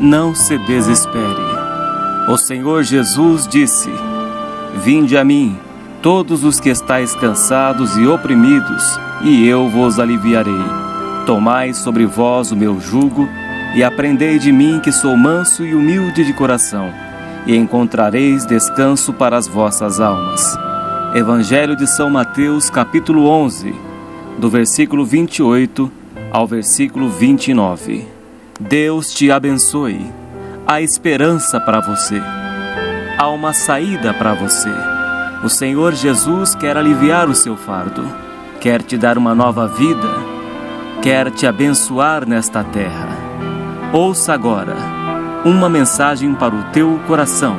não se desespere. O Senhor Jesus disse: Vinde a mim, todos os que estáis cansados e oprimidos, e eu vos aliviarei. Tomai sobre vós o meu jugo, e aprendei de mim, que sou manso e humilde de coração, e encontrareis descanso para as vossas almas. Evangelho de São Mateus, capítulo 11, do versículo 28 ao versículo 29. Deus te abençoe. Há esperança para você. Há uma saída para você. O Senhor Jesus quer aliviar o seu fardo, quer te dar uma nova vida, quer te abençoar nesta terra. Ouça agora uma mensagem para o teu coração.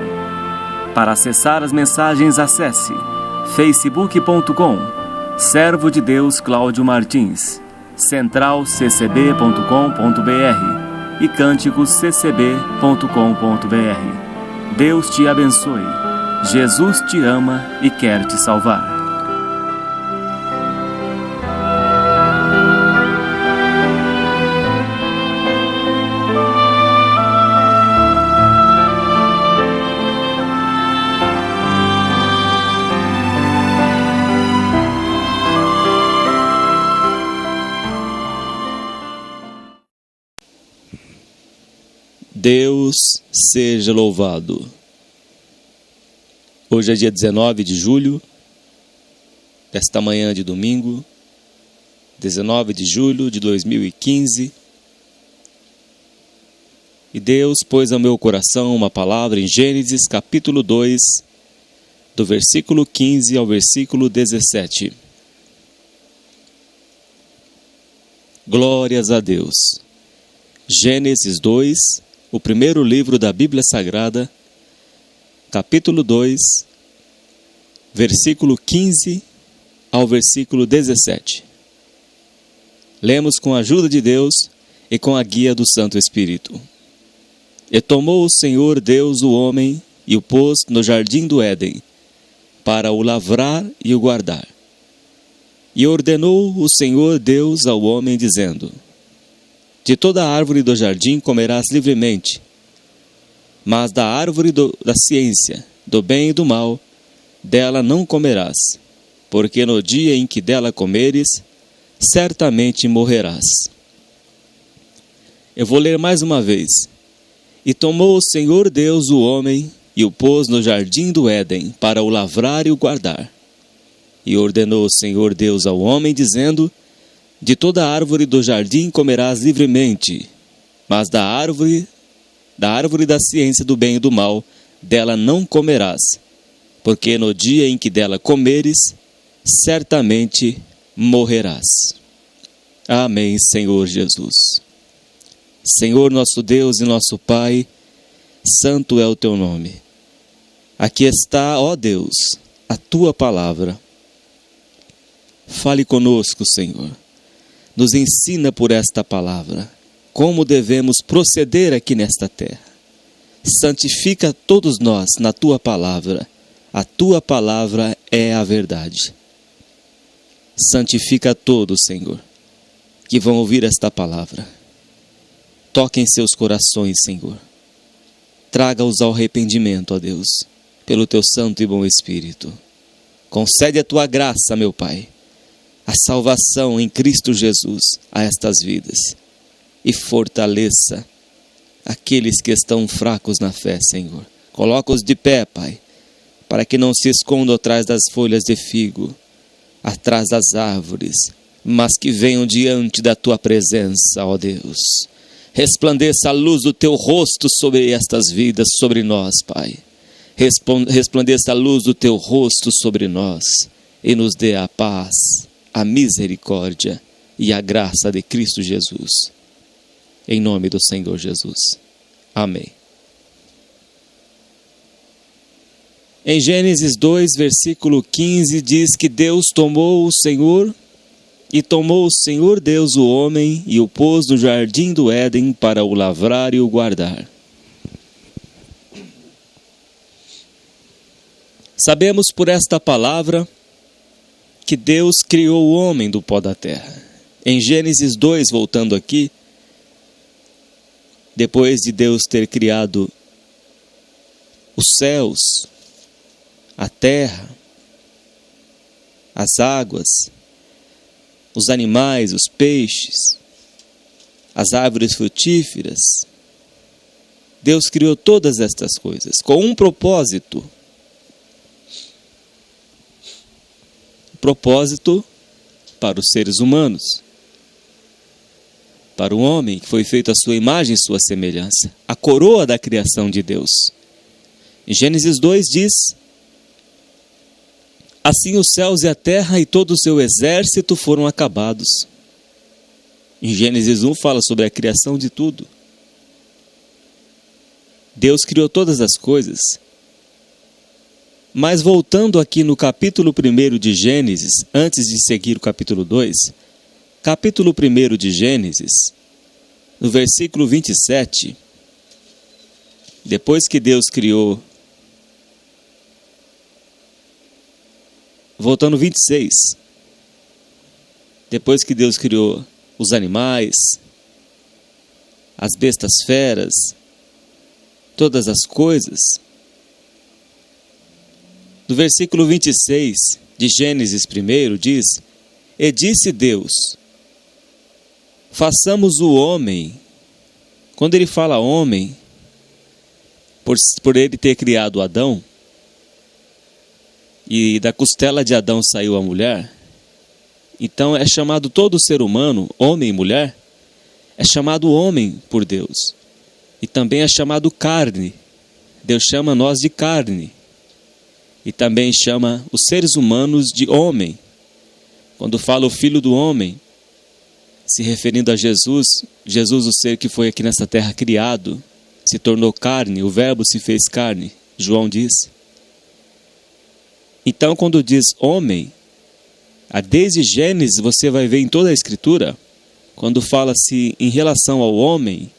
Para acessar as mensagens, acesse facebook.com, Servo de Deus Cláudio Martins, centralccb.com.br e cânticosccb.com.br. Deus te abençoe. Jesus te ama e quer te salvar. Deus seja louvado. Hoje é dia 19 de julho, desta manhã de domingo, 19 de julho de 2015. E Deus pôs ao meu coração uma palavra em Gênesis capítulo 2, do versículo 15 ao versículo 17. Glórias a Deus. Gênesis 2, o primeiro livro da Bíblia Sagrada, capítulo 2, versículo 15 ao versículo 17. Lemos com a ajuda de Deus e com a guia do Santo Espírito. E tomou o Senhor Deus o homem e o pôs no jardim do Éden, para o lavrar e o guardar. E ordenou o Senhor Deus ao homem, dizendo: De toda árvore do jardim comerás livremente, mas da árvore da ciência, do bem e do mal, dela não comerás, porque no dia em que dela comeres, certamente morrerás. Eu vou ler mais uma vez. E tomou o Senhor Deus o homem e o pôs no jardim do Éden, para o lavrar e o guardar. E ordenou o Senhor Deus ao homem, dizendo: De toda árvore do jardim comerás livremente, mas da árvore da ciência do bem e do mal, dela não comerás, porque no dia em que dela comeres, certamente morrerás. Amém, Senhor Jesus. Senhor nosso Deus e nosso Pai, santo é o teu nome. Aqui está, ó Deus, a tua palavra. Fale conosco, Senhor. Nos ensina por esta palavra como devemos proceder aqui nesta terra. Santifica todos nós na tua palavra. A tua palavra é a verdade. Santifica todos, Senhor, que vão ouvir esta palavra. Toque em seus corações, Senhor. Traga-os ao arrependimento, ó Deus, pelo teu santo e bom Espírito. Concede a tua graça, meu Pai, a salvação em Cristo Jesus a estas vidas, e fortaleça aqueles que estão fracos na fé, Senhor. Coloca-os de pé, Pai, para que não se escondam atrás das folhas de figo, atrás das árvores, mas que venham diante da tua presença, ó Deus. Resplandeça a luz do teu rosto sobre estas vidas, sobre nós, Pai. Resplandeça a luz do teu rosto sobre nós e nos dê a paz, a misericórdia e a graça de Cristo Jesus. Em nome do Senhor Jesus. Amém. Em Gênesis 2, versículo 15, diz que Deus tomou o Senhor Deus o homem e o pôs no jardim do Éden para o lavrar e o guardar. Sabemos por esta palavra que Deus criou o homem do pó da terra. Em Gênesis 2, voltando aqui, depois de Deus ter criado os céus, a terra, as águas, os animais, os peixes, as árvores frutíferas, Deus criou todas estas coisas com um propósito. Propósito para os seres humanos, para o homem que foi feito à sua imagem e sua semelhança, a coroa da criação de Deus. Em Gênesis 2 diz: assim os céus e a terra e todo o seu exército foram acabados. Em Gênesis 1 fala sobre a criação de tudo. Deus criou todas as coisas. Mas voltando aqui no capítulo 1 de Gênesis, antes de seguir o capítulo 2, capítulo 1 de Gênesis, no versículo 27, depois que Deus criou, voltando 26, depois que Deus criou os animais, as bestas feras, todas as coisas, no versículo 26 de Gênesis 1 diz: e disse Deus, façamos o homem. Quando ele fala homem, por ele ter criado Adão, e da costela de Adão saiu a mulher, então é chamado todo ser humano, homem e mulher, é chamado homem por Deus. E também é chamado carne. Deus chama nós de carne. E também chama os seres humanos de homem. Quando fala o Filho do Homem, se referindo a Jesus, Jesus, o ser que foi aqui nessa terra criado, se tornou carne, o Verbo se fez carne, João diz. Então, quando diz homem, desde Gênesis você vai ver em toda a Escritura, quando fala-se em relação ao homem,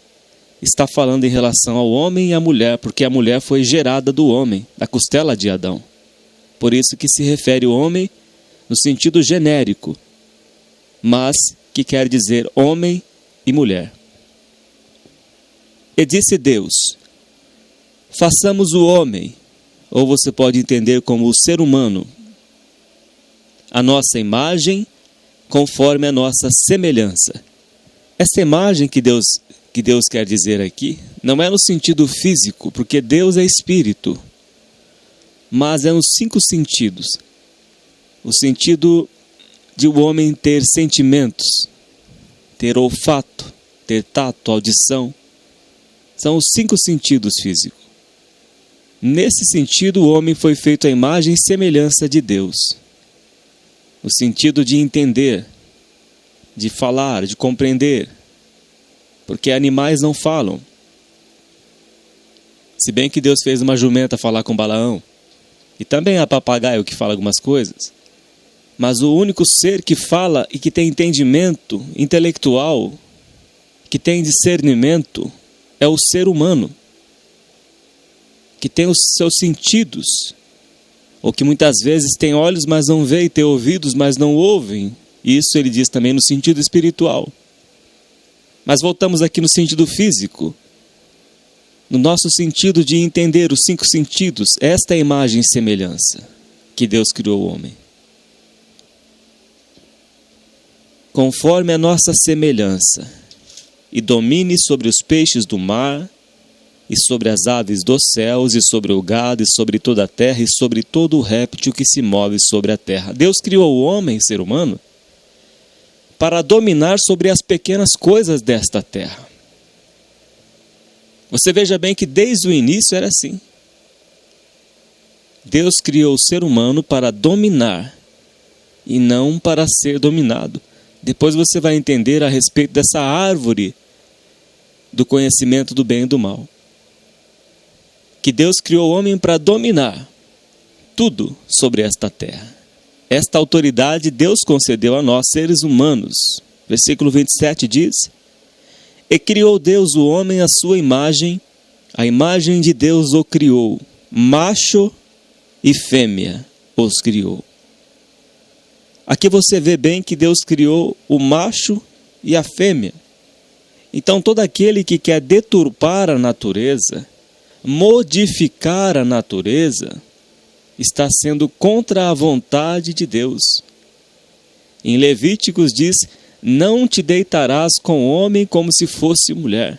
está falando em relação ao homem e à mulher, porque a mulher foi gerada do homem, da costela de Adão. Por isso que se refere o homem no sentido genérico, mas que quer dizer homem e mulher. E disse Deus, façamos o homem, ou você pode entender como o ser humano, a nossa imagem, conforme a nossa semelhança. Essa imagem que Deus quer dizer aqui, não é no sentido físico, porque Deus é espírito, mas é nos 5 sentidos. O sentido de o homem ter sentimentos, ter olfato, ter tato, audição, são os 5 sentidos físicos. Nesse sentido, o homem foi feito à imagem e semelhança de Deus. O sentido de entender, de falar, de compreender, porque animais não falam. Se bem que Deus fez uma jumenta falar com Balaão, e também há papagaio que fala algumas coisas, mas o único ser que fala e que tem entendimento intelectual, que tem discernimento, é o ser humano, que tem os seus sentidos, ou que muitas vezes tem olhos, mas não vê, e tem ouvidos, mas não ouvem. Isso ele diz também no sentido espiritual. Mas voltamos aqui no sentido físico, no nosso sentido de entender os 5 sentidos. Esta é a imagem e semelhança que Deus criou o homem. Conforme a nossa semelhança, e domine sobre os peixes do mar, e sobre as aves dos céus, e sobre o gado, e sobre toda a terra, e sobre todo o réptil que se move sobre a terra. Deus criou o homem, ser humano, para dominar sobre as pequenas coisas desta terra. Você veja bem que desde o início era assim. Deus criou o ser humano para dominar e não para ser dominado. Depois você vai entender a respeito dessa árvore do conhecimento do bem e do mal. Que Deus criou o homem para dominar tudo sobre esta terra. Esta autoridade Deus concedeu a nós, seres humanos. Versículo 27 diz: e criou Deus o homem à sua imagem, a imagem de Deus o criou, macho e fêmea os criou. Aqui você vê bem que Deus criou o macho e a fêmea. Então, todo aquele que quer deturpar a natureza, modificar a natureza, está sendo contra a vontade de Deus. Em Levíticos diz: não te deitarás com homem como se fosse mulher.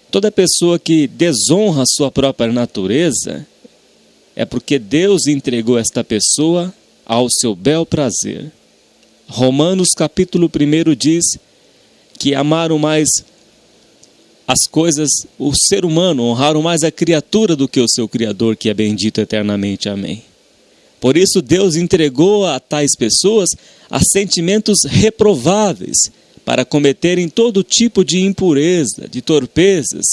Toda pessoa que desonra a sua própria natureza é porque Deus entregou esta pessoa ao seu bel prazer. Romanos capítulo 1 diz que amaram mais as coisas, o ser humano, honraram mais a criatura do que o seu Criador, que é bendito eternamente. Amém. Por isso Deus entregou a tais pessoas a sentimentos reprováveis, para cometerem todo tipo de impureza, de torpezas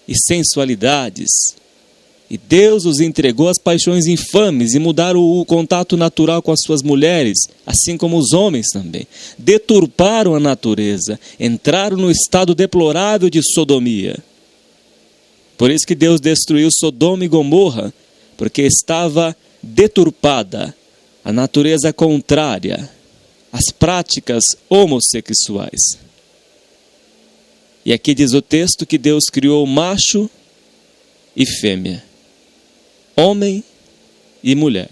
e sensualidades. E Deus os entregou às paixões infames e mudaram o contato natural com as suas mulheres, assim como os homens também. Deturparam a natureza, entraram no estado deplorável de sodomia. Por isso que Deus destruiu Sodoma e Gomorra, porque estava deturpada a natureza contrária, as práticas homossexuais. E aqui diz o texto que Deus criou macho e fêmea, homem e mulher.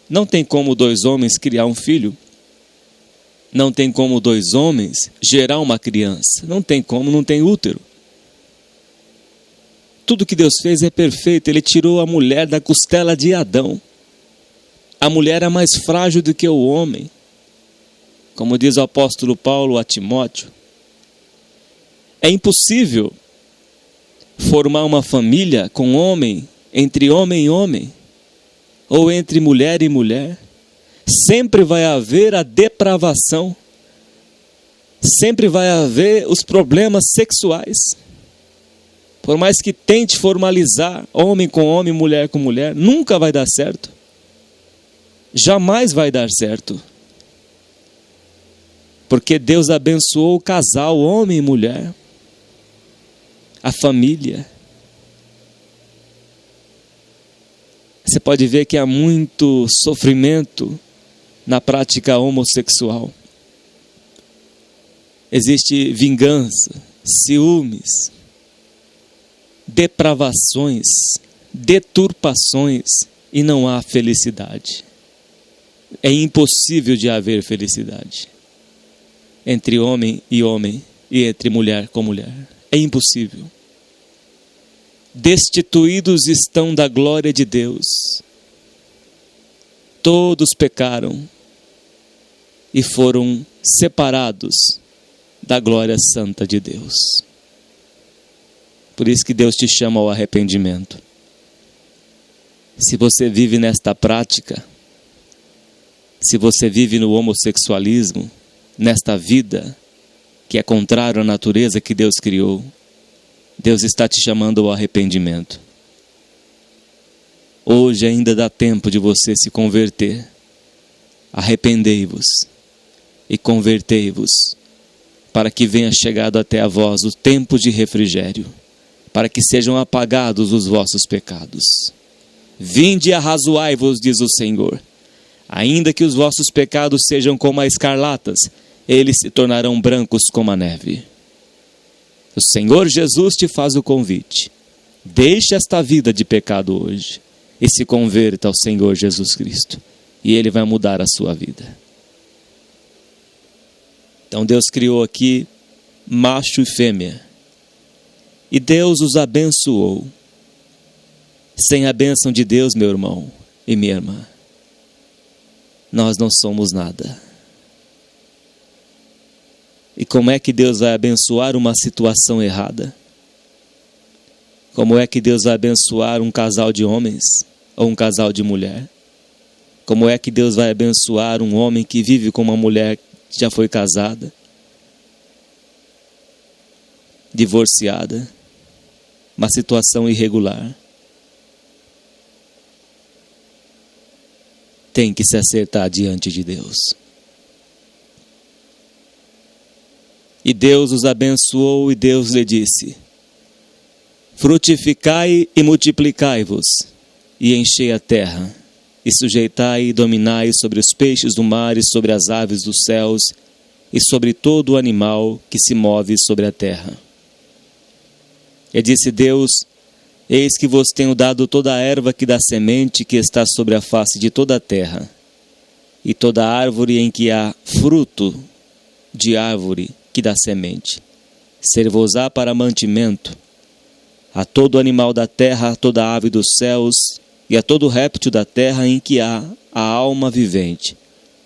Não tem como dois homens criar um filho. Não tem como dois homens gerar uma criança. Não tem como, não tem útero. Tudo que Deus fez é perfeito. Ele tirou a mulher da costela de Adão. A mulher é mais frágil do que o homem. Como diz o apóstolo Paulo a Timóteo, é impossível formar uma família com homem, entre homem e homem, ou entre mulher e mulher. Sempre vai haver a depravação, sempre vai haver os problemas sexuais. Por mais que tente formalizar homem com homem, mulher com mulher, nunca vai dar certo. Jamais vai dar certo. Porque Deus abençoou o casal, homem e mulher, a família. Você pode ver que há muito sofrimento na prática homossexual. Existe vingança, ciúmes, depravações, deturpações e não há felicidade. É impossível de haver felicidade entre homem e entre mulher com mulher. É impossível. Destituídos estão da glória de Deus. Todos pecaram e foram separados da glória santa de Deus. Por isso que Deus te chama ao arrependimento. Se você vive nesta prática, se você vive no homossexualismo, nesta vida que é contrário à natureza que Deus criou, Deus está te chamando ao arrependimento. Hoje ainda dá tempo de você se converter. Arrependei-vos e convertei-vos, para que venha chegado até a vós o tempo de refrigério, para que sejam apagados os vossos pecados. Vinde e arrazoai-vos, diz o Senhor. Ainda que os vossos pecados sejam como a escarlatas, eles se tornarão brancos como a neve. O Senhor Jesus te faz o convite. Deixe esta vida de pecado hoje e se converta ao Senhor Jesus Cristo. E Ele vai mudar a sua vida. Então Deus criou aqui macho e fêmea. E Deus os abençoou. Sem a bênção de Deus, meu irmão e minha irmã, nós não somos nada. E como é que Deus vai abençoar uma situação errada? Como é que Deus vai abençoar um casal de homens ou um casal de mulher? Como é que Deus vai abençoar um homem que vive com uma mulher que já foi casada, divorciada, uma situação irregular? Tem que se acertar diante de Deus. E Deus os abençoou e Deus lhe disse: frutificai e multiplicai-vos, e enchei a terra, e sujeitai e dominai sobre os peixes do mar e sobre as aves dos céus e sobre todo o animal que se move sobre a terra. E disse Deus: Eis que vos tenho dado toda a erva que dá semente que está sobre a face de toda a terra, e toda árvore em que há fruto de árvore que dá semente, ser-vos-á para mantimento, a todo animal da terra, a toda ave dos céus, e a todo réptil da terra em que há a alma vivente.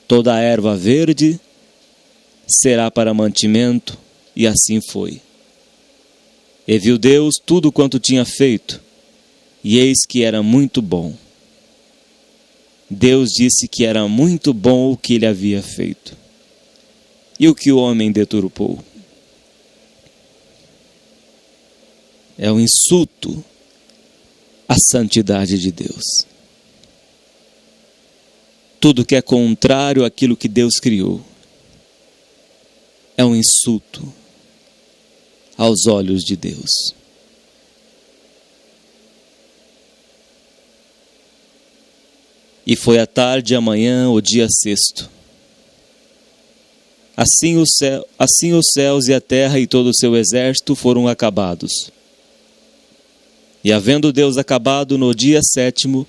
Toda a erva verde será para mantimento, e assim foi. E viu Deus tudo quanto tinha feito, e eis que era muito bom. Deus disse que era muito bom o que ele havia feito. E o que o homem deturpou? É um insulto à santidade de Deus. Tudo que é contrário àquilo que Deus criou é um insulto aos olhos de Deus. E foi a tarde e a manhã, o dia sexto. Assim os céus e a terra e todo o seu exército foram acabados. E havendo Deus acabado no dia sétimo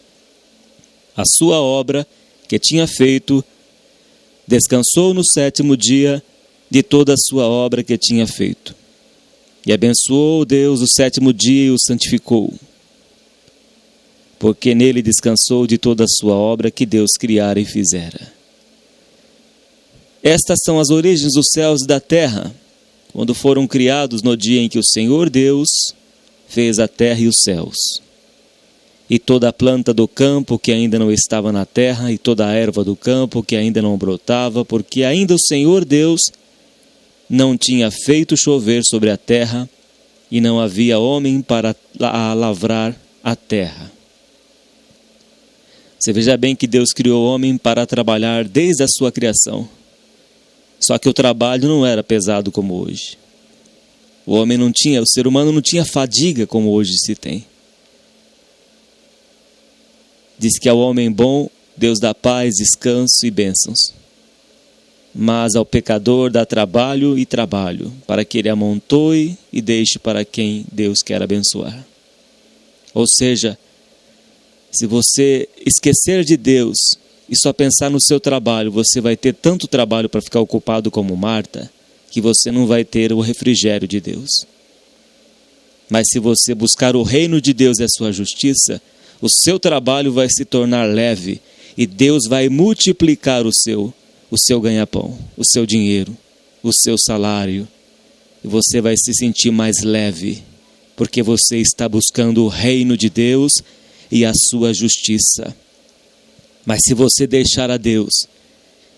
a sua obra que tinha feito, descansou no sétimo dia de toda a sua obra que tinha feito. E abençoou Deus o sétimo dia e o santificou, porque nele descansou de toda a sua obra que Deus criara e fizera. Estas são as origens dos céus e da terra, quando foram criados no dia em que o Senhor Deus fez a terra e os céus. E toda a planta do campo que ainda não estava na terra, e toda a erva do campo que ainda não brotava, porque ainda o Senhor Deus não tinha feito chover sobre a terra, e não havia homem para lavrar a terra. Você veja bem que Deus criou o homem para trabalhar desde a sua criação. Só que o trabalho não era pesado como hoje. O ser humano não tinha fadiga como hoje se tem. Diz que ao homem bom, Deus dá paz, descanso e bênçãos. Mas ao pecador dá trabalho e trabalho, para que ele amontoe e deixe para quem Deus quer abençoar. Ou seja, se você esquecer de Deus e só pensar no seu trabalho, você vai ter tanto trabalho para ficar ocupado como Marta, que você não vai ter o refrigério de Deus. Mas se você buscar o reino de Deus e a sua justiça, o seu trabalho vai se tornar leve e Deus vai multiplicar o seu ganha-pão, o seu dinheiro, o seu salário. E você vai se sentir mais leve, porque você está buscando o reino de Deus e a sua justiça. Mas se você deixar a Deus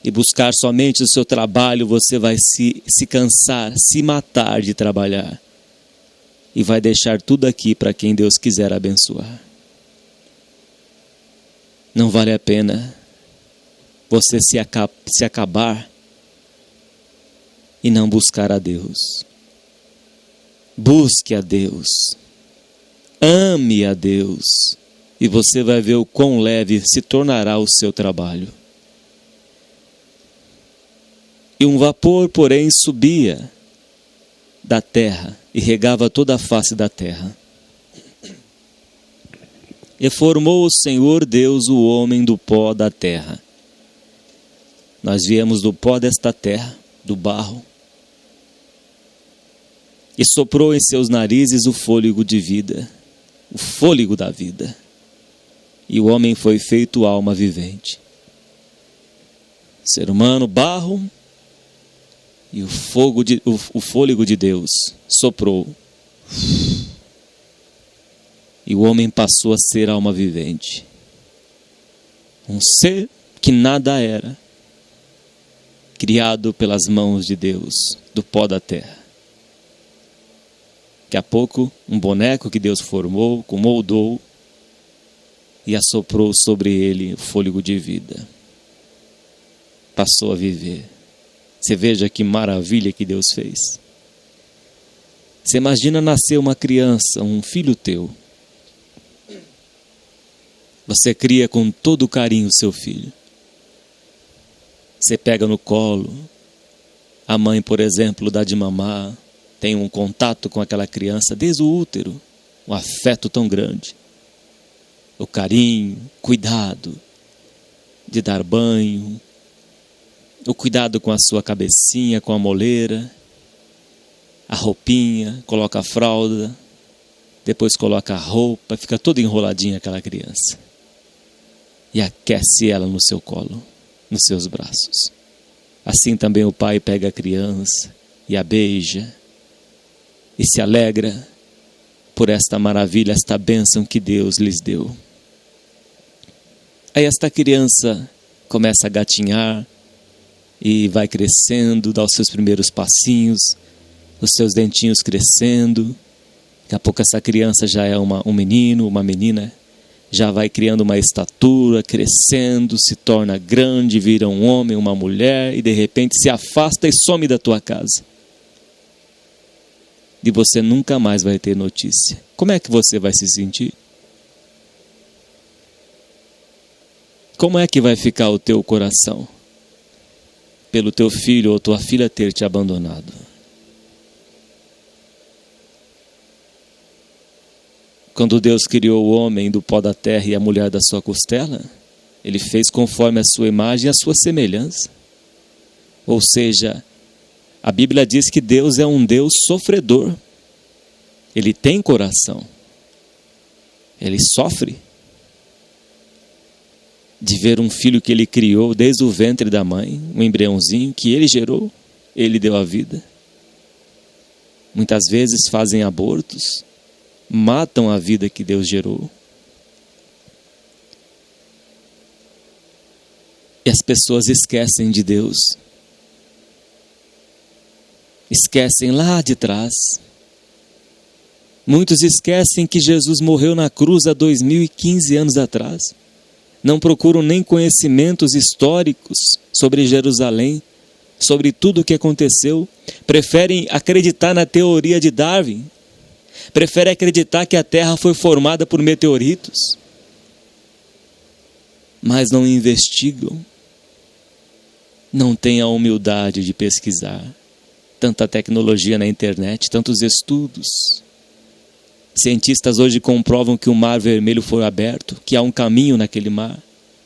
e buscar somente o seu trabalho, você vai se cansar, se matar de trabalhar. E vai deixar tudo aqui para quem Deus quiser abençoar. Não vale a pena você se acabar e não buscar a Deus. Busque a Deus. Ame a Deus. E você vai ver o quão leve se tornará o seu trabalho. E um vapor, porém, subia da terra e regava toda a face da terra. E formou o Senhor Deus o homem do pó da terra. Nós viemos do pó desta terra, do barro. E soprou em seus narizes o fôlego de vida, o fôlego da vida. E o homem foi feito alma vivente. Ser humano, barro, e o fôlego de Deus soprou. E o homem passou a ser alma vivente. Um ser que nada era, criado pelas mãos de Deus, do pó da terra. Daqui a pouco, um boneco que Deus formou, moldou, e assoprou sobre ele o fôlego de vida. Passou a viver. Você veja que maravilha que Deus fez. Você imagina nascer uma criança, um filho teu. Você cria com todo carinho o seu filho. Você pega no colo. A mãe, por exemplo, dá de mamar. Tem um contato com aquela criança desde o útero. Um afeto tão grande. O carinho, cuidado de dar banho. O cuidado com a sua cabecinha, com a moleira. A roupinha, coloca a fralda. Depois coloca a roupa, fica toda enroladinha aquela criança. E aquece ela no seu colo, nos seus braços. Assim também o pai pega a criança e a beija. E se alegra por esta maravilha, esta bênção que Deus lhes deu. Aí esta criança começa a gatinhar e vai crescendo, dá os seus primeiros passinhos, os seus dentinhos crescendo. Daqui a pouco essa criança já é um menino, uma menina, já vai criando uma estatura, crescendo, se torna grande, vira um homem, uma mulher e de repente se afasta e some da tua casa. E você nunca mais vai ter notícia. Como é que você vai se sentir? Como é que vai ficar o teu coração pelo teu filho ou tua filha ter te abandonado? Quando Deus criou o homem do pó da terra e a mulher da sua costela, Ele fez conforme a sua imagem e a sua semelhança. Ou seja, a Bíblia diz que Deus é um Deus sofredor. Ele tem coração. Ele sofre de ver um filho que Ele criou desde o ventre da mãe, um embriãozinho que Ele gerou, Ele deu a vida. Muitas vezes fazem abortos, matam a vida que Deus gerou. E as pessoas esquecem de Deus. Esquecem lá de trás. Muitos esquecem que Jesus morreu na cruz há 2015 anos atrás. Não procuram nem conhecimentos históricos sobre Jerusalém, sobre tudo o que aconteceu. Preferem acreditar na teoria de Darwin. Prefere acreditar que a Terra foi formada por meteoritos, mas não investigam, não têm a humildade de pesquisar. Tanta tecnologia na internet, tantos estudos. Cientistas hoje comprovam que o Mar Vermelho foi aberto, que há um caminho naquele mar.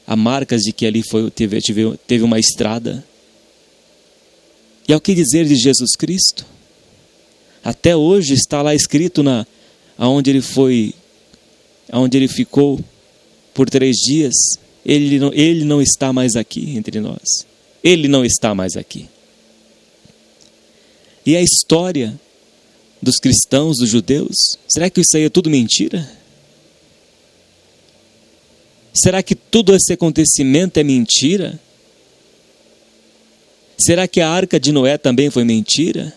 Há marcas de que ali teve uma estrada. E ao que dizer de Jesus Cristo? Até hoje está lá escrito aonde ele ficou por 3 dias. Ele não está mais aqui entre nós. Ele não está mais aqui. E a história dos cristãos, dos judeus, será que isso aí é tudo mentira? Será que tudo esse acontecimento é mentira? Será que a arca de Noé também foi mentira?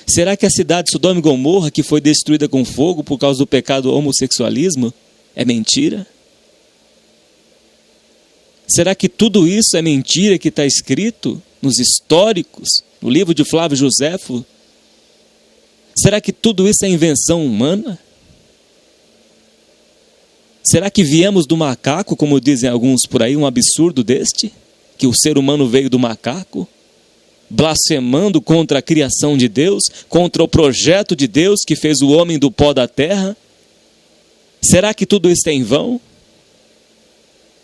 Será que a cidade de Sodoma e Gomorra, que foi destruída com fogo por causa do pecado do homossexualismo, é mentira? Será que tudo isso é mentira que está escrito nos históricos, no livro de Flávio Joséfo? Será que tudo isso é invenção humana? Será que viemos do macaco, como dizem alguns por aí, um absurdo deste? Que o ser humano veio do macaco? Blasfemando contra a criação de Deus, contra o projeto de Deus que fez o homem do pó da terra? Será que tudo isso é em vão?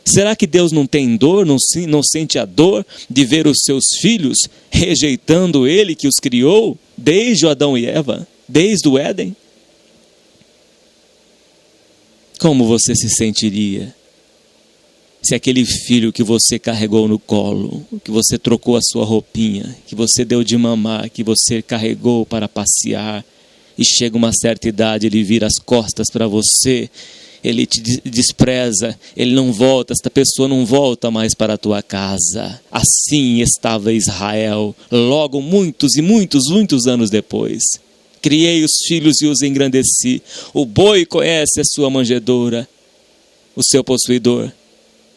Será que Deus não tem dor, não sente a dor de ver os seus filhos rejeitando Ele que os criou desde o Adão e Eva, desde o Éden? Como você se sentiria se aquele filho que você carregou no colo, que você trocou a sua roupinha, que você deu de mamar, que você carregou para passear, e chega uma certa idade, ele vira as costas para você, ele te despreza, ele não volta, esta pessoa não volta mais para a tua casa. Assim estava Israel, logo muitos e muitos, muitos anos depois. Criei os filhos e os engrandeci. O boi conhece a sua manjedoura, o seu possuidor.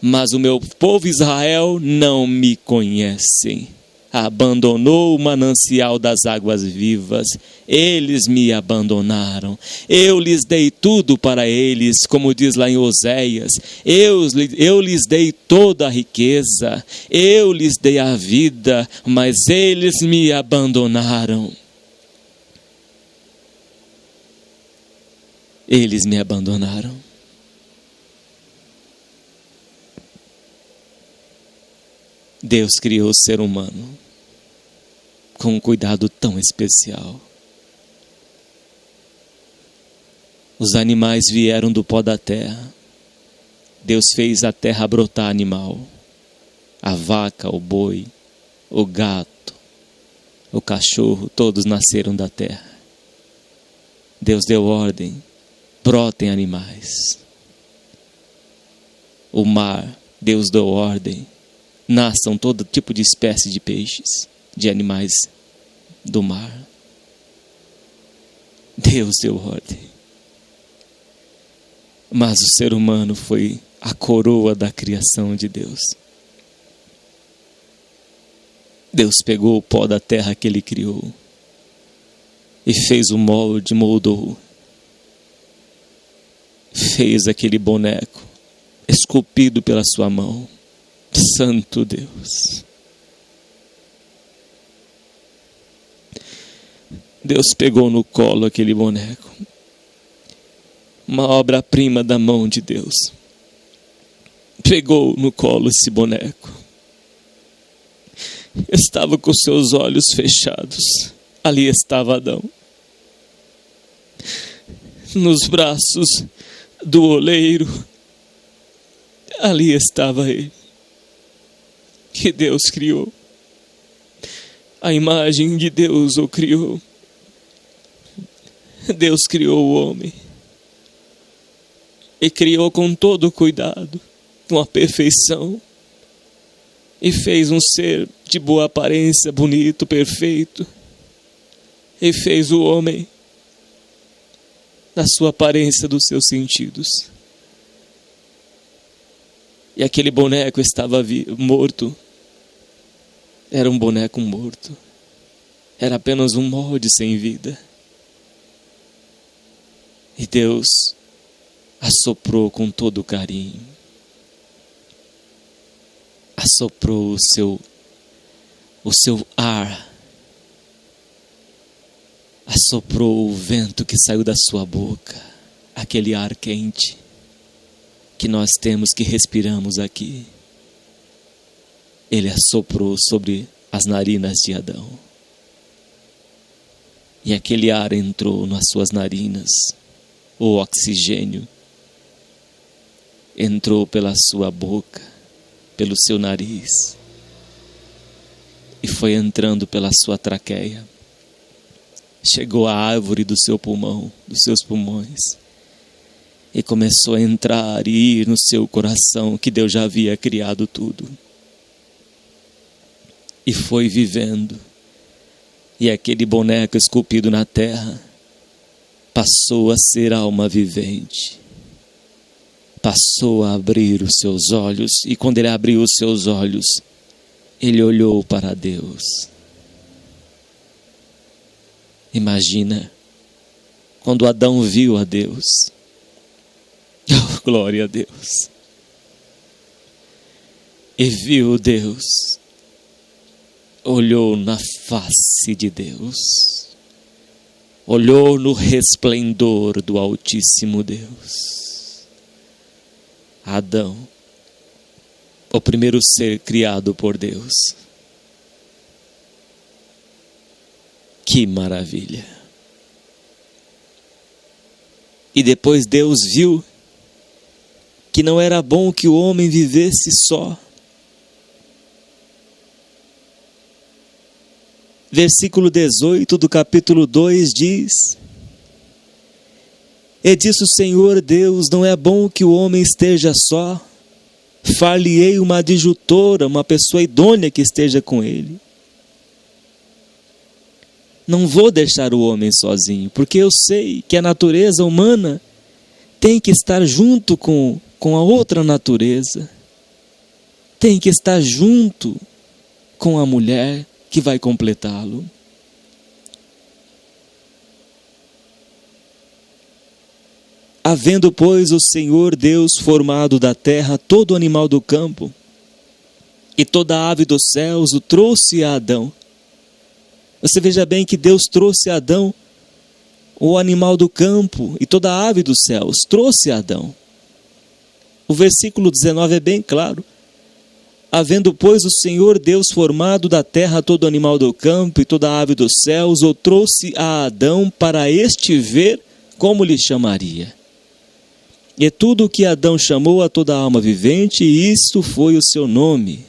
Mas o meu povo Israel não me conhece. abandonou o manancial das águas vivas. Eles me abandonaram. Eu lhes dei tudo para eles, como diz lá em Oséias. Eu lhes dei toda a riqueza. Eu lhes dei a vida, mas eles me abandonaram. Eles me abandonaram. Deus criou o ser humano com um cuidado tão especial. Os animais vieram do pó da terra. Deus fez a terra brotar animal. A vaca, o boi, o gato, o cachorro, todos nasceram da terra. Deus deu ordem, brotem animais. O mar, Deus deu ordem, nasçam todo tipo de espécie de peixes, de animais do mar. Deus deu ordem. Mas o ser humano foi a coroa da criação de Deus. Deus pegou o pó da terra que Ele criou e fez o molde, moldou. Fez aquele boneco esculpido pela sua mão. Santo Deus. Deus pegou no colo aquele boneco. Uma obra-prima da mão de Deus. Pegou no colo esse boneco. Estava com seus olhos fechados. Ali estava Adão. Nos braços do oleiro. Ali estava ele. Que Deus criou. A imagem de Deus o criou. Deus criou o homem. E criou com todo cuidado, com a perfeição. E fez um ser de boa aparência, bonito, perfeito. E fez o homem na sua aparência dos seus sentidos. E aquele boneco estava morto. Era um boneco morto. Era apenas um molde sem vida. E Deus assoprou com todo carinho. Assoprou o seu ar. Assoprou o vento que saiu da sua boca. Aquele ar quente que nós temos, que respiramos aqui. Ele assoprou sobre as narinas de Adão. E aquele ar entrou nas suas narinas. O oxigênio entrou pela sua boca, pelo seu nariz. E foi entrando pela sua traqueia. Chegou à árvore do seu pulmão, dos seus pulmões. E começou a entrar e ir no seu coração, que Deus já havia criado tudo. E foi vivendo. E aquele boneco esculpido na terra passou a ser alma vivente. Passou a abrir os seus olhos. E quando ele abriu os seus olhos, ele olhou para Deus. Imagina, quando Adão viu a Deus. Oh, glória a Deus. E viu Deus. Olhou na face de Deus. Olhou no resplendor do Altíssimo Deus. Adão, o primeiro ser criado por Deus. Que maravilha! E depois Deus viu que não era bom que o homem vivesse só. Versículo 18 do capítulo 2 diz: E disse o Senhor Deus, não é bom que o homem esteja só, far-lhe-ei uma adjutora, uma pessoa idônea que esteja com ele. Não vou deixar o homem sozinho, porque eu sei que a natureza humana tem que estar junto com a outra natureza. Tem que estar junto com a mulher, que vai completá-lo. Havendo, pois, o Senhor Deus formado da terra todo animal do campo, e toda ave dos céus, o trouxe a Adão. Você veja bem que Deus trouxe a Adão o animal do campo e toda ave dos céus, trouxe a Adão. O versículo 19 é bem claro. Havendo, pois, o Senhor Deus formado da terra todo animal do campo e toda ave dos céus, o trouxe a Adão para este ver como lhe chamaria. E tudo o que Adão chamou a toda alma vivente, isto foi o seu nome.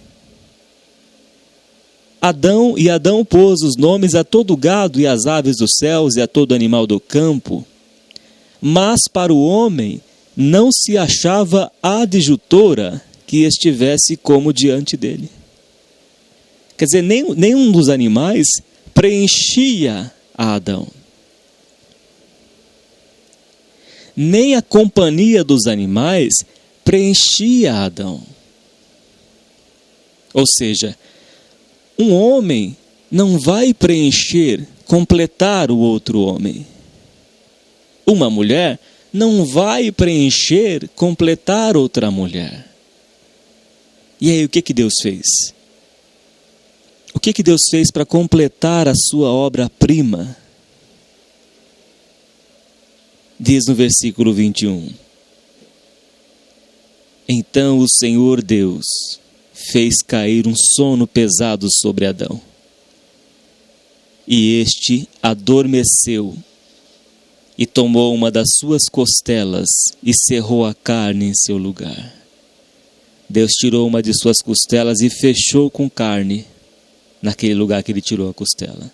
Adão pôs os nomes a todo o gado e às aves dos céus e a todo animal do campo. Mas para o homem não se achava adjutora que estivesse como diante dele. Quer dizer, nenhum dos animais preenchia a Adão. Nem a companhia dos animais preenchia Adão. Ou seja, um homem não vai preencher, completar o outro homem. Uma mulher não vai preencher, completar outra mulher. E aí, o que Deus fez? O que Deus fez para completar a sua obra-prima? Diz no versículo 21. Então o Senhor Deus fez cair um sono pesado sobre Adão. E este adormeceu e tomou uma das suas costelas e cerrou a carne em seu lugar. Deus tirou uma de suas costelas e fechou com carne naquele lugar que ele tirou a costela.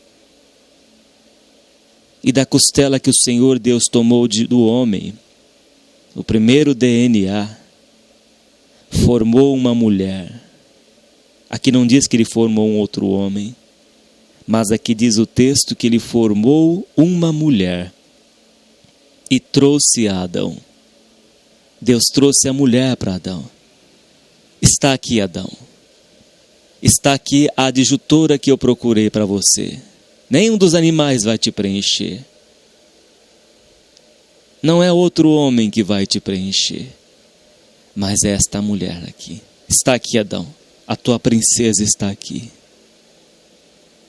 E da costela que o Senhor Deus tomou do homem, o primeiro DNA, formou uma mulher. Aqui não diz que ele formou um outro homem, mas aqui diz o texto que ele formou uma mulher e trouxe a Adão. Deus trouxe a mulher para Adão. Está aqui Adão. Está aqui a adjutora que eu procurei para você. Nenhum dos animais vai te preencher. Não é outro homem que vai te preencher, mas é esta mulher aqui. Está aqui Adão. A tua princesa está aqui.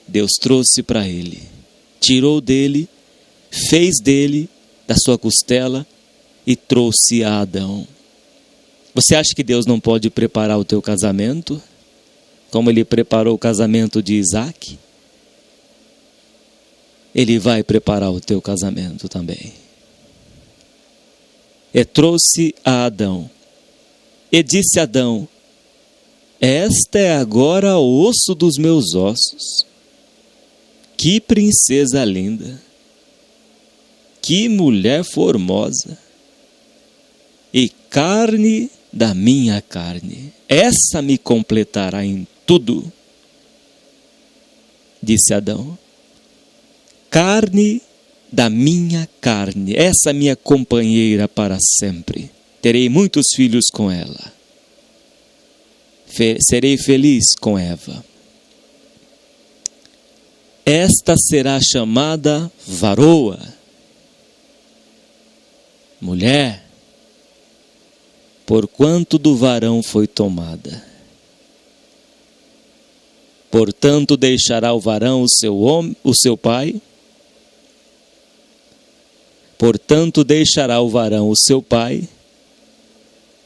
Deus trouxe para ele, tirou dele, fez dele, da sua costela, e trouxe a Adão. Você acha que Deus não pode preparar o teu casamento, como ele preparou o casamento de Isaac? Ele vai preparar o teu casamento também. E trouxe a Adão. E disse Adão: esta é agora o osso dos meus ossos. Que princesa linda! Que mulher formosa! E carne da minha carne. Essa me completará em tudo. Disse Adão. Carne da minha carne, essa minha companheira para sempre. Terei muitos filhos com ela. Serei feliz com Eva. Esta será chamada varoa, mulher, porquanto do varão foi tomada. Portanto, deixará o varão o seu pai. Portanto, deixará o varão o seu pai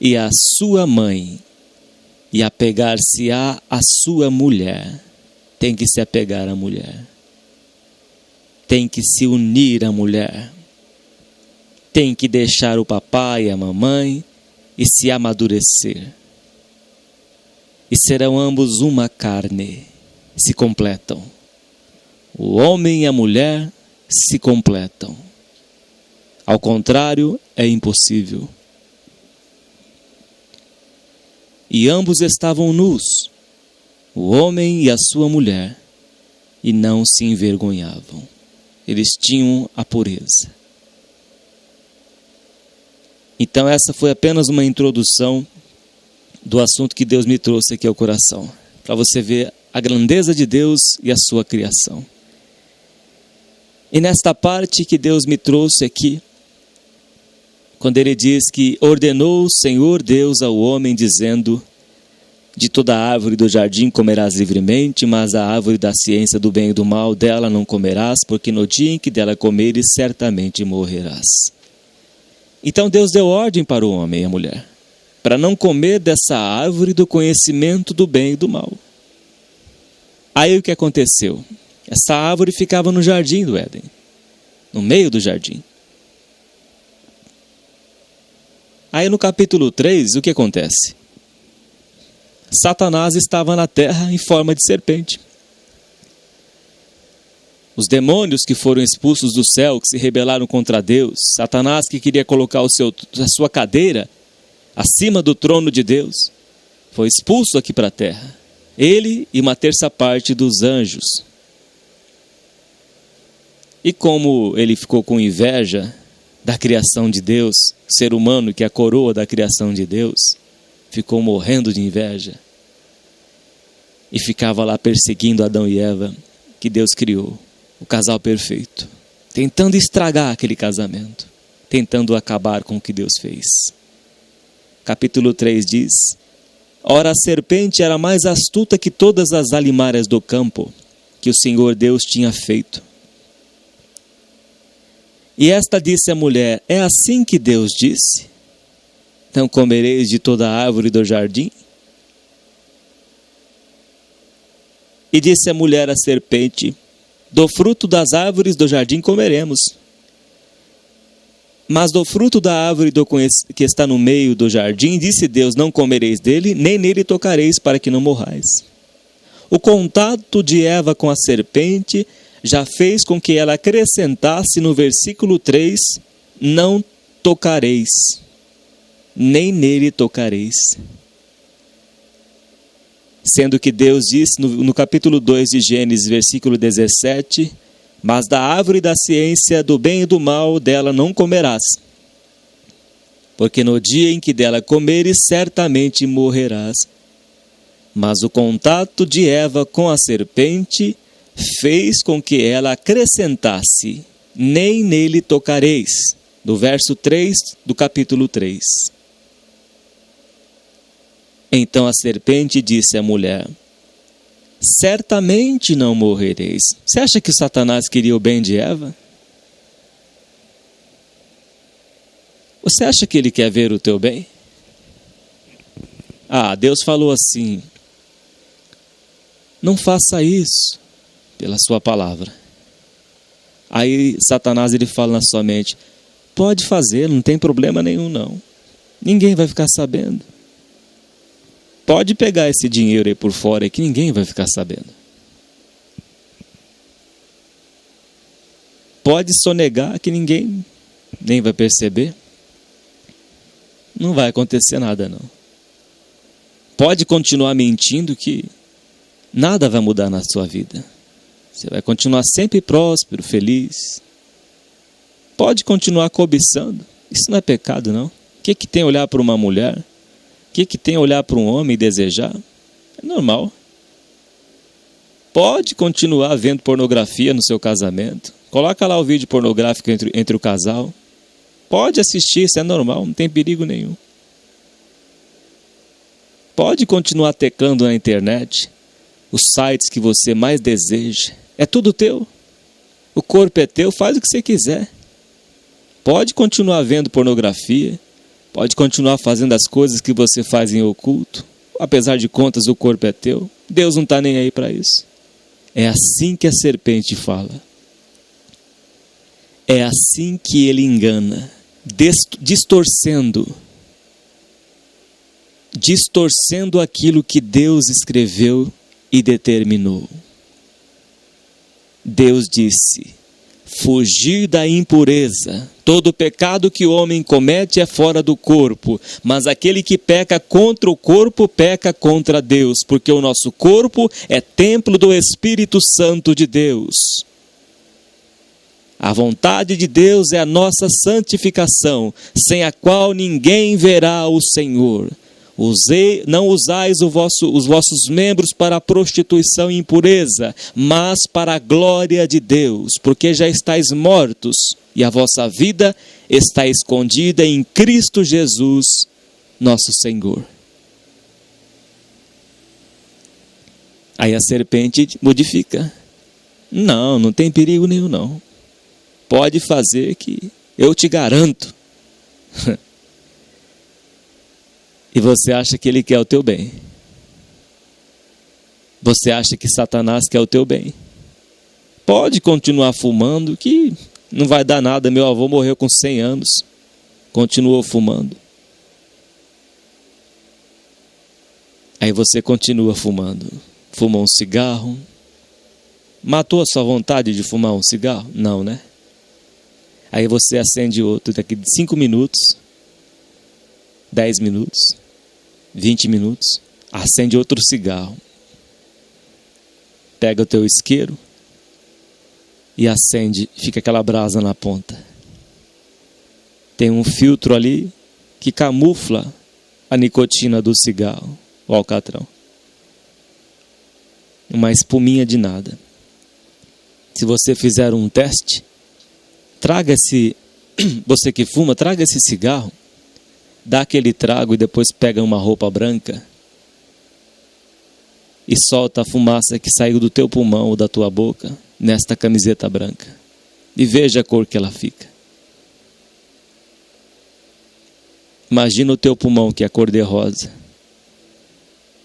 e a sua mãe, e apegar-se-á à sua mulher. Tem que se apegar à mulher. Tem que se unir à mulher. Tem que deixar o papai e a mamãe e se amadurecer. E serão ambos uma carne, se completam. O homem e a mulher se completam. Ao contrário, é impossível. E ambos estavam nus, o homem e a sua mulher, e não se envergonhavam. Eles tinham a pureza. Então essa foi apenas uma introdução do assunto que Deus me trouxe aqui ao coração, para você ver a grandeza de Deus e a sua criação. E nesta parte que Deus me trouxe aqui, quando ele diz que ordenou o Senhor Deus ao homem, dizendo: de toda árvore do jardim comerás livremente, mas a árvore da ciência do bem e do mal, dela não comerás, porque no dia em que dela comeres, certamente morrerás. Então Deus deu ordem para o homem e a mulher, para não comer dessa árvore do conhecimento do bem e do mal. Aí o que aconteceu? Essa árvore ficava no jardim do Éden, no meio do jardim. Aí no capítulo 3, o que acontece? Satanás estava na terra em forma de serpente. Os demônios que foram expulsos do céu, que se rebelaram contra Deus, Satanás que queria colocar a sua cadeira acima do trono de Deus, foi expulso aqui para a terra. Ele e uma terça parte dos anjos. E como ele ficou com inveja da criação de Deus, ser humano que é a coroa da criação de Deus, ficou morrendo de inveja e ficava lá perseguindo Adão e Eva, que Deus criou, o casal perfeito, tentando estragar aquele casamento, tentando acabar com o que Deus fez. Capítulo 3 diz: ora, a serpente era mais astuta que todas as alimárias do campo que o Senhor Deus tinha feito. E esta disse à mulher: é assim que Deus disse? Não comereis de toda a árvore do jardim? E disse a mulher à serpente: do fruto das árvores do jardim comeremos. Mas do fruto da árvore que está no meio do jardim, disse Deus: não comereis dele, nem nele tocareis, para que não morrais. O contato de Eva com a serpente já fez com que ela acrescentasse no versículo 3, não tocareis, nem nele tocareis. Sendo que Deus disse no capítulo 2 de Gênesis, versículo 17, mas da árvore da ciência do bem e do mal, dela não comerás, porque no dia em que dela comeres, certamente morrerás. Mas o contato de Eva com a serpente fez com que ela acrescentasse: nem nele tocareis, do verso 3 do capítulo 3. Então a serpente disse à mulher: certamente não morrereis. Você acha que Satanás queria o bem de Eva? Você acha que ele quer ver o teu bem? Deus falou assim: não faça isso, pela sua palavra. Aí Satanás ele fala na sua mente: pode fazer, não tem problema nenhum não. Ninguém vai ficar sabendo. Pode pegar esse dinheiro aí por fora que ninguém vai ficar sabendo. Pode sonegar que ninguém nem vai perceber. Não vai acontecer nada não. Pode continuar mentindo que nada vai mudar na sua vida. Você vai continuar sempre próspero, feliz. Pode continuar cobiçando. Isso não é pecado não. O que tem olhar para uma mulher? O que tem olhar para um homem e desejar? É normal. Pode continuar vendo pornografia no seu casamento. Coloca lá o vídeo pornográfico entre o casal. Pode assistir, isso é normal, não tem perigo nenhum. Pode continuar teclando na internet os sites que você mais deseja. É tudo teu. O corpo é teu, faz o que você quiser. Pode continuar vendo pornografia. Pode continuar fazendo as coisas que você faz em oculto. Apesar de contas, o corpo é teu. Deus não está nem aí para isso. É assim que a serpente fala. É assim que ele engana. Distorcendo aquilo que Deus escreveu e determinou. Deus disse: fugir da impureza. Todo pecado que o homem comete é fora do corpo, mas aquele que peca contra o corpo, peca contra Deus, porque o nosso corpo é templo do Espírito Santo de Deus. A vontade de Deus é a nossa santificação, sem a qual ninguém verá o Senhor. Não usais os vossos membros para a prostituição e impureza, mas para a glória de Deus, porque já estáis mortos, e a vossa vida está escondida em Cristo Jesus, nosso Senhor. Aí a serpente modifica. Não tem perigo nenhum não. Pode fazer que eu te garanto. E você acha que ele quer o teu bem. Você acha que Satanás quer o teu bem. Pode continuar fumando, que não vai dar nada. Meu avô morreu com 100 anos. Continuou fumando. Aí você continua fumando. Fuma um cigarro. Matou a sua vontade de fumar um cigarro? Não, né? Aí você acende outro daqui de 5 minutos. 10 minutos. 20 minutos, acende outro cigarro, pega o teu isqueiro e acende, fica aquela brasa na ponta. Tem um filtro ali que camufla a nicotina do cigarro, o alcatrão. Uma espuminha de nada. Se você fizer um teste, você que fuma, traga esse cigarro, dá aquele trago e depois pega uma roupa branca e solta a fumaça que saiu do teu pulmão ou da tua boca nesta camiseta branca. E veja a cor que ela fica. Imagina o teu pulmão que é cor de rosa.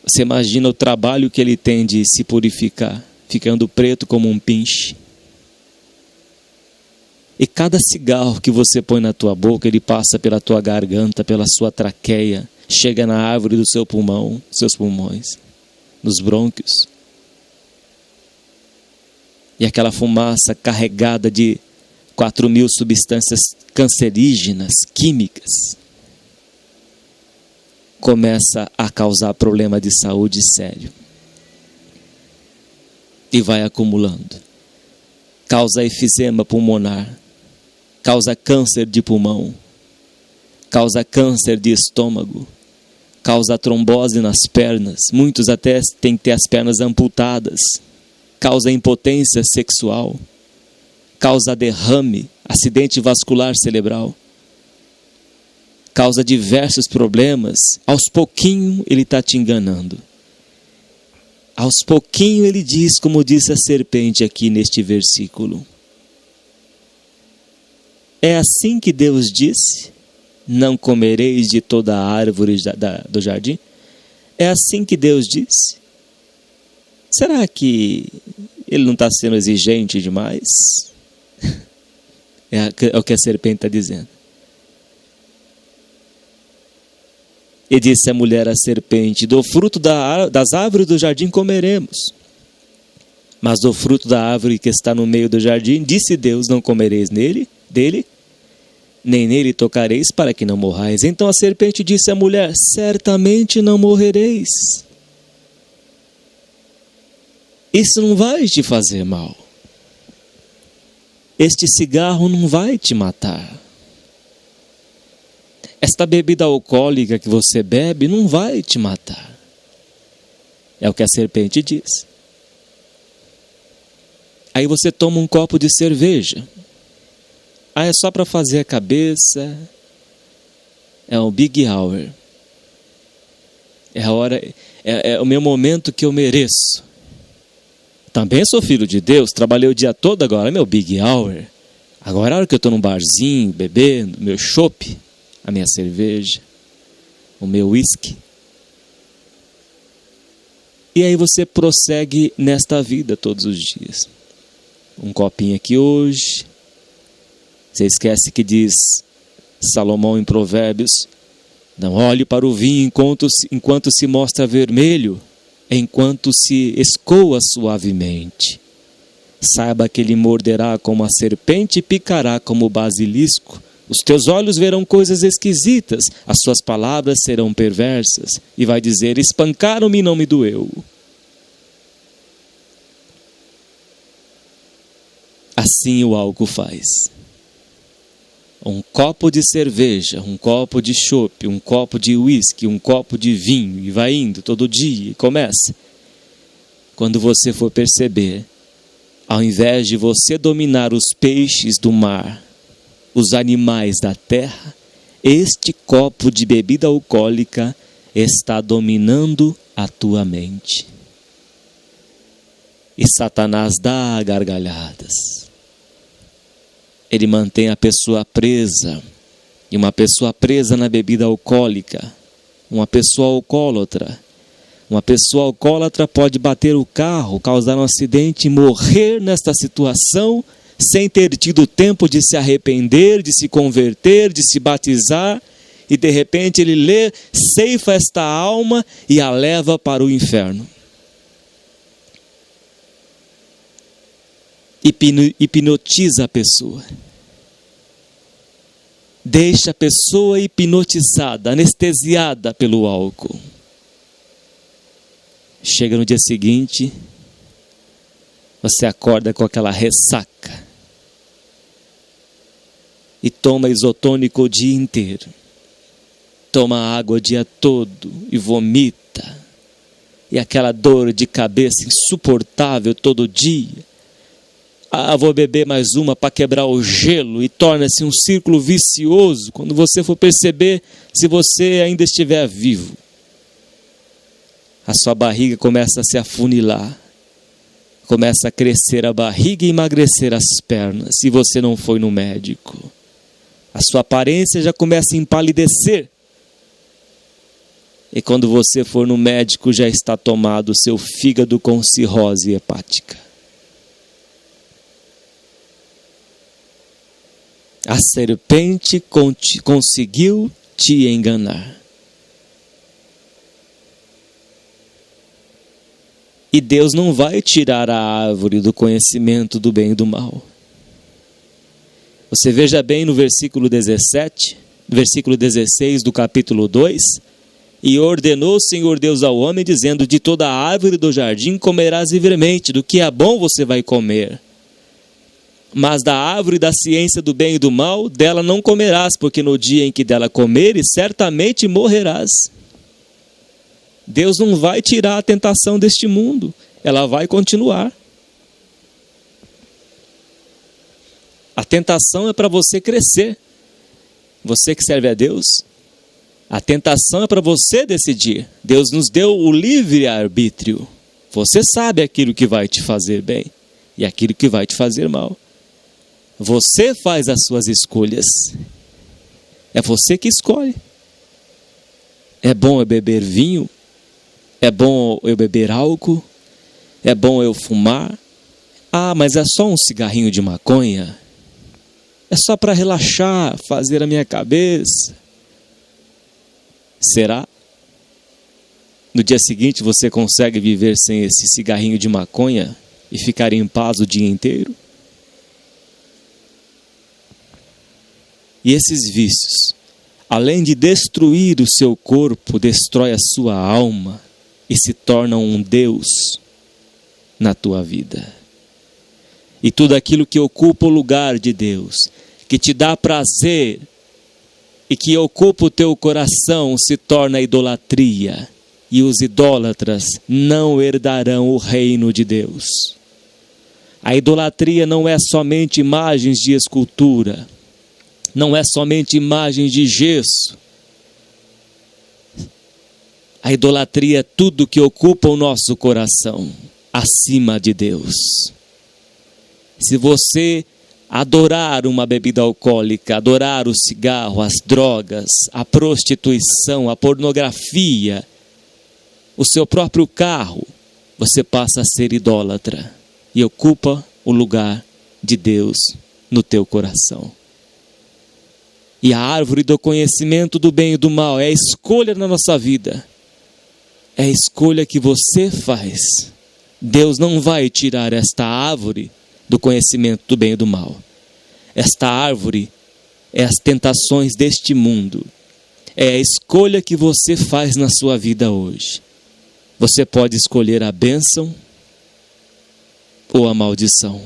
Você imagina o trabalho que ele tem de se purificar, ficando preto como um pinche. E cada cigarro que você põe na tua boca, ele passa pela tua garganta, pela sua traqueia, chega na árvore do seu pulmão, seus pulmões, nos brônquios. E aquela fumaça carregada de 4.000 substâncias cancerígenas, químicas, começa a causar problema de saúde sério. E vai acumulando. Causa efizema pulmonar. Causa câncer de pulmão, causa câncer de estômago, causa trombose nas pernas, muitos até têm que ter as pernas amputadas, causa impotência sexual, causa derrame, acidente vascular cerebral, causa diversos problemas. Aos pouquinho ele está te enganando. Aos pouquinho ele diz, como disse a serpente aqui neste versículo. É assim que Deus disse, não comereis de toda a árvore do jardim? É assim que Deus disse? Será que ele não está sendo exigente demais? É o que a serpente está dizendo. E disse a mulher à serpente, do fruto das árvores do jardim comeremos. Mas do fruto da árvore que está no meio do jardim, disse Deus, não comereis dele, nem nele tocareis, para que não morrais. Então a serpente disse à mulher, certamente não morrereis. Isso não vai te fazer mal. Este cigarro não vai te matar. Esta bebida alcoólica que você bebe não vai te matar. É o que a serpente diz. Aí você toma um copo de cerveja. É só para fazer a cabeça. É um big hour. É a hora, é o meu momento que eu mereço. Também sou filho de Deus, trabalhei o dia todo agora, é meu big hour. Agora é a hora que eu estou num barzinho, bebendo, meu chopp, a minha cerveja, o meu whisky. E aí você prossegue nesta vida todos os dias. Um copinho aqui hoje. Você esquece que diz Salomão em Provérbios, não olhe para o vinho enquanto se mostra vermelho, enquanto se escoa suavemente. Saiba que ele morderá como a serpente e picará como o basilisco. Os teus olhos verão coisas esquisitas, as suas palavras serão perversas. E vai dizer, espancaram-me e não me doeu. Assim o álcool faz. um copo de cerveja, um copo de chopp, um copo de uísque, um copo de vinho, e vai indo todo dia, e começa. Quando você for perceber, ao invés de você dominar os peixes do mar, os animais da terra, este copo de bebida alcoólica está dominando a tua mente. E Satanás dá gargalhadas. Ele mantém a pessoa presa. E uma pessoa presa na bebida alcoólica, uma pessoa alcoólatra. Uma pessoa alcoólatra pode bater o carro, causar um acidente e morrer nesta situação, sem ter tido tempo de se arrepender, de se converter, de se batizar, e de repente ele ceifa esta alma e a leva para o inferno. Hipnotiza a pessoa. Deixa a pessoa hipnotizada, anestesiada pelo álcool. Chega no dia seguinte, você acorda com aquela ressaca e toma isotônico o dia inteiro. Toma água o dia todo e vomita. E aquela dor de cabeça insuportável todo dia. Vou beber mais uma para quebrar o gelo, e torna-se um círculo vicioso quando você for perceber, se você ainda estiver vivo. A sua barriga começa a se afunilar, começa a crescer a barriga e emagrecer as pernas, se você não foi no médico. A sua aparência já começa a empalidecer. E quando você for no médico, já está tomado o seu fígado com cirrose hepática. A serpente conseguiu te enganar. E Deus não vai tirar a árvore do conhecimento do bem e do mal. Você veja bem no versículo 17, versículo 16 do capítulo 2. E ordenou o Senhor Deus ao homem, dizendo: de toda a árvore do jardim comerás livremente, do que é bom você vai comer. Mas da árvore da ciência do bem e do mal, dela não comerás, porque no dia em que dela comeres, certamente morrerás. Deus não vai tirar a tentação deste mundo, ela vai continuar. A tentação é para você crescer. Você que serve a Deus, a tentação é para você decidir. Deus nos deu o livre-arbítrio. Você sabe aquilo que vai te fazer bem e aquilo que vai te fazer mal. Você faz as suas escolhas. É você que escolhe. É bom eu beber vinho? É bom eu beber álcool? É bom eu fumar? Mas é só um cigarrinho de maconha? É só para relaxar, fazer a minha cabeça? Será? No dia seguinte você consegue viver sem esse cigarrinho de maconha e ficar em paz o dia inteiro? E esses vícios, além de destruir o seu corpo, destrói a sua alma e se torna um Deus na tua vida. E tudo aquilo que ocupa o lugar de Deus, que te dá prazer e que ocupa o teu coração, se torna idolatria. E os idólatras não herdarão o reino de Deus. A idolatria não é somente imagens de escultura, não é somente imagens de gesso. A idolatria é tudo que ocupa o nosso coração, acima de Deus. Se você adorar uma bebida alcoólica, adorar o cigarro, as drogas, a prostituição, a pornografia, o seu próprio carro, você passa a ser idólatra e ocupa o lugar de Deus no teu coração. E a árvore do conhecimento do bem e do mal é a escolha na nossa vida. É a escolha que você faz. Deus não vai tirar esta árvore do conhecimento do bem e do mal. Esta árvore é as tentações deste mundo. É a escolha que você faz na sua vida hoje. Você pode escolher a bênção ou a maldição.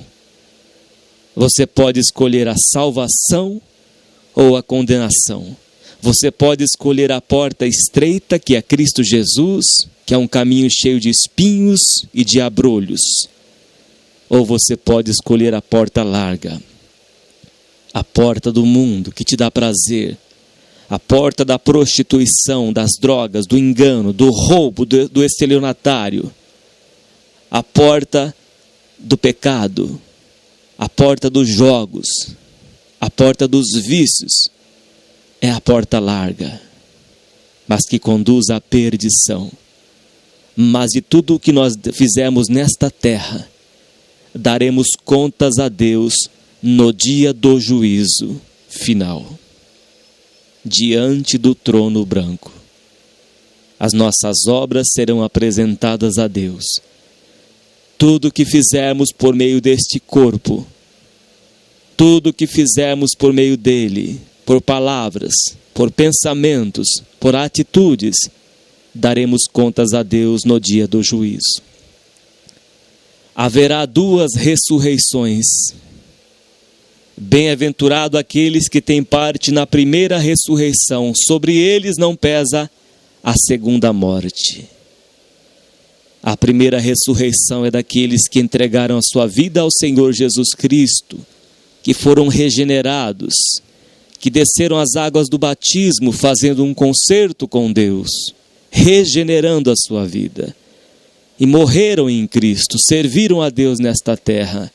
Você pode escolher a salvação ou a condenação. Você pode escolher a porta estreita, que é Cristo Jesus, que é um caminho cheio de espinhos e de abrolhos. Ou você pode escolher a porta larga, a porta do mundo, que te dá prazer, a porta da prostituição, das drogas, do engano, do roubo, do estelionatário, a porta do pecado, a porta dos jogos, a porta dos vícios. É a porta larga, mas que conduz à perdição. Mas de tudo o que nós fizemos nesta terra, daremos contas a Deus no dia do juízo final, diante do trono branco. As nossas obras serão apresentadas a Deus. Tudo que fizermos por meio deste corpo, tudo que fizermos por meio dele, por palavras, por pensamentos, por atitudes, daremos contas a Deus no dia do juízo. Haverá 2 ressurreições. Bem-aventurado aqueles que têm parte na primeira ressurreição, sobre eles não pesa a segunda morte. A primeira ressurreição é daqueles que entregaram a sua vida ao Senhor Jesus Cristo, que foram regenerados, que desceram as águas do batismo fazendo um concerto com Deus, regenerando a sua vida, e morreram em Cristo, serviram a Deus nesta terra.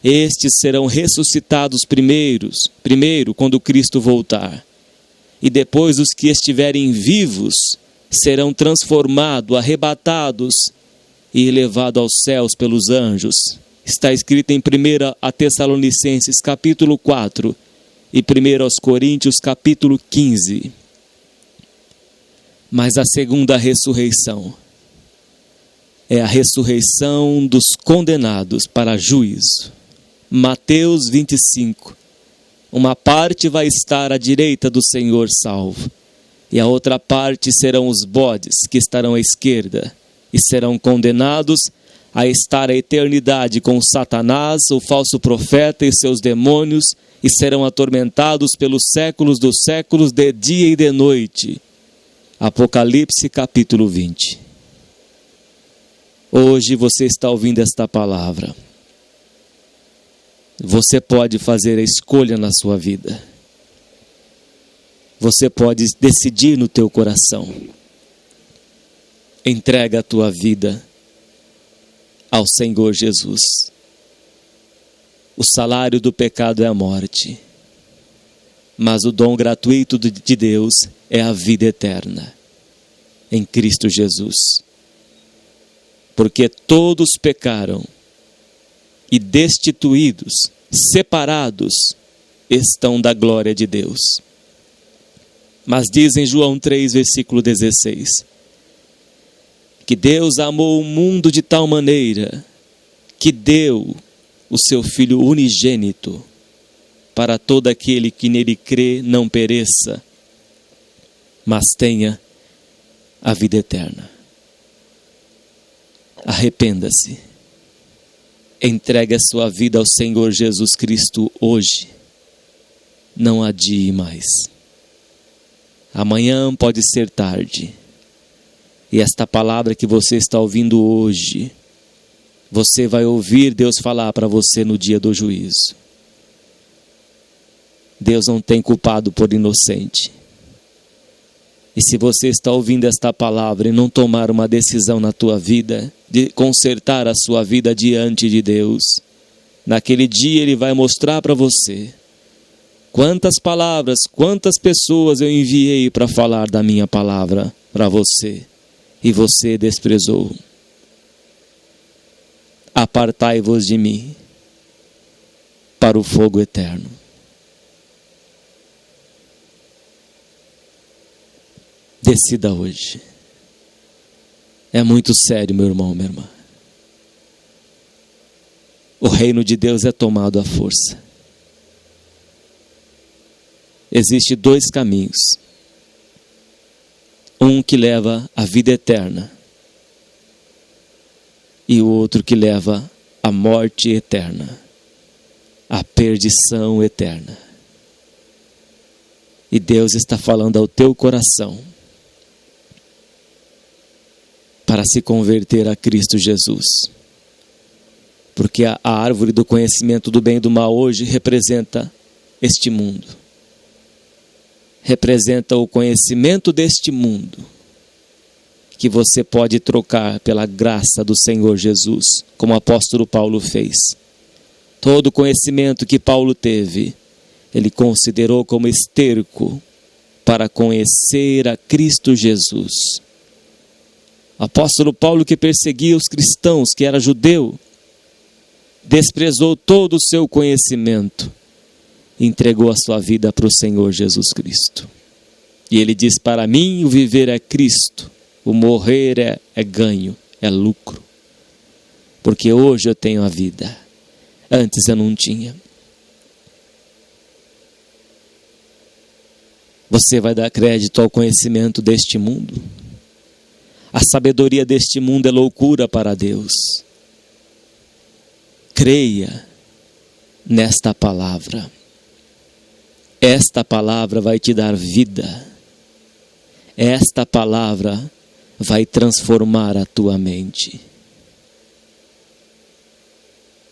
Estes serão ressuscitados primeiro quando Cristo voltar, e depois os que estiverem vivos serão transformados, arrebatados e levados aos céus pelos anjos. Está escrito em 1 Tessalonicenses capítulo 4 e 1 Coríntios capítulo 15. Mas a segunda ressurreição é a ressurreição dos condenados para juízo. Mateus 25. Uma parte vai estar à direita do Senhor salvo, e a outra parte serão os bodes que estarão à esquerda, e serão condenados a estar a eternidade com Satanás, o falso profeta e seus demônios, e serão atormentados pelos séculos dos séculos, de dia e de noite. Apocalipse capítulo 20. Hoje você está ouvindo esta palavra. Você pode fazer a escolha na sua vida. Você pode decidir no teu coração. Entrega a tua vida ao Senhor Jesus. O salário do pecado é a morte, mas o dom gratuito de Deus é a vida eterna em Cristo Jesus. Porque todos pecaram e destituídos, separados, estão da glória de Deus. Mas diz em João 3, versículo 16, que Deus amou o mundo de tal maneira que deu o seu Filho unigênito, para todo aquele que nele crê não pereça, mas tenha a vida eterna. Arrependa-se. Entregue a sua vida ao Senhor Jesus Cristo hoje. Não adie mais. Amanhã pode ser tarde. E esta palavra que você está ouvindo hoje, você vai ouvir Deus falar para você no dia do juízo. Deus não tem culpado por inocente. E se você está ouvindo esta palavra e não tomar uma decisão na tua vida, de consertar a sua vida diante de Deus, naquele dia Ele vai mostrar para você quantas palavras, quantas pessoas eu enviei para falar da minha palavra para você, e você desprezou. Apartai-vos de mim para o fogo eterno. Decida hoje. É muito sério, meu irmão, minha irmã. O reino de Deus é tomado à força. Existem 2 caminhos. Um que leva à vida eterna e o outro que leva à morte eterna, à perdição eterna. E Deus está falando ao teu coração para se converter a Cristo Jesus. Porque a árvore do conhecimento do bem e do mal hoje representa este mundo. Representa o conhecimento deste mundo, que você pode trocar pela graça do Senhor Jesus, como o apóstolo Paulo fez. Todo o conhecimento que Paulo teve, ele considerou como esterco para conhecer a Cristo Jesus. O apóstolo Paulo, que perseguia os cristãos, que era judeu, desprezou todo o seu conhecimento, entregou a sua vida para o Senhor Jesus Cristo. E ele diz: para mim o viver é Cristo, o morrer é ganho, é lucro. Porque hoje eu tenho a vida, antes eu não tinha. Você vai dar crédito ao conhecimento deste mundo? A sabedoria deste mundo é loucura para Deus. Creia nesta palavra. Esta palavra vai te dar vida. Esta palavra vai transformar a tua mente.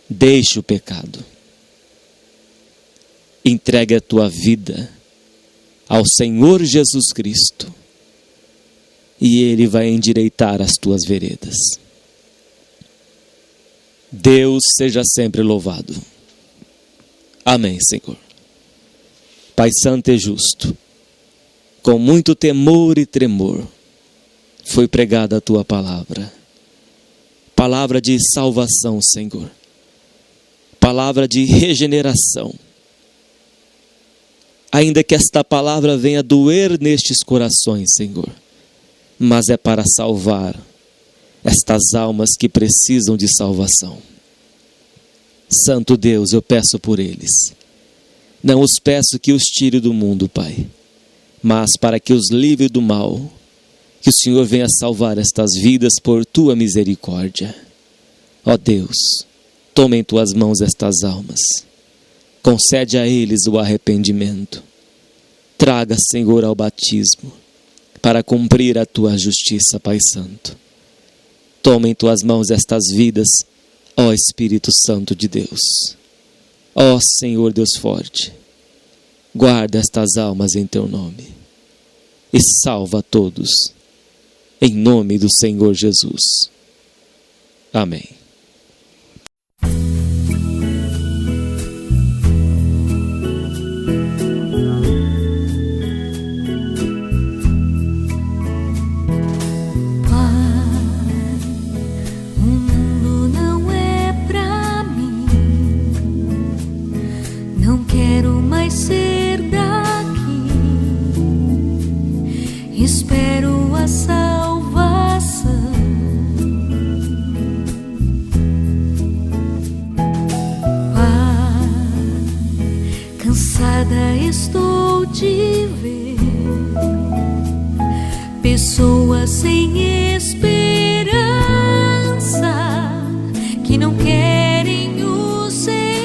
Deixe o pecado. Entregue a tua vida ao Senhor Jesus Cristo. E Ele vai endireitar as tuas veredas. Deus seja sempre louvado. Amém, Senhor. Pai Santo e Justo, com muito temor e tremor, foi pregada a Tua palavra. Palavra de salvação, Senhor. Palavra de regeneração. Ainda que esta palavra venha doer nestes corações, Senhor, mas é para salvar estas almas que precisam de salvação. Santo Deus, eu peço por eles. Não os peço que os tire do mundo, Pai, mas para que os livre do mal, que o Senhor venha salvar estas vidas por Tua misericórdia. Ó Deus, toma em Tuas mãos estas almas. Concede a eles o arrependimento. Traga, Senhor, ao batismo, para cumprir a Tua justiça, Pai Santo. Toma em Tuas mãos estas vidas, ó Espírito Santo de Deus. Ó Senhor Deus forte, guarda estas almas em Teu nome e salva todos, em nome do Senhor Jesus. Amém. Espero a salvação. Pai, cansada estou de ver pessoas sem esperança que não querem o Senhor.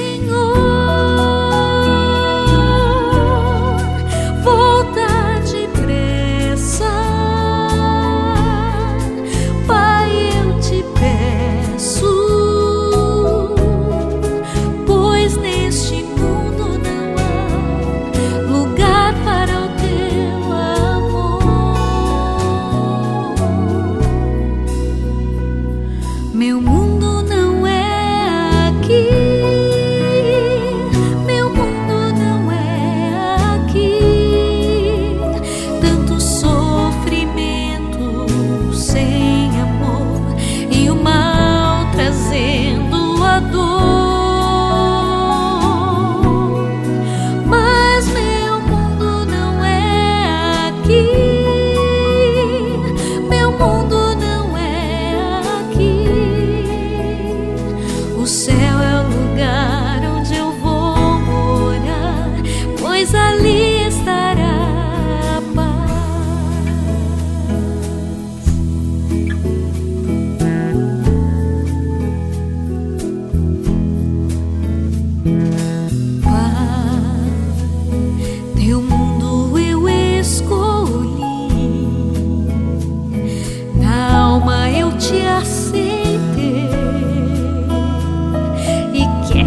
Volta depressa, Pai, eu te peço, pois neste mundo não há lugar para o teu amor. Meu mundo não é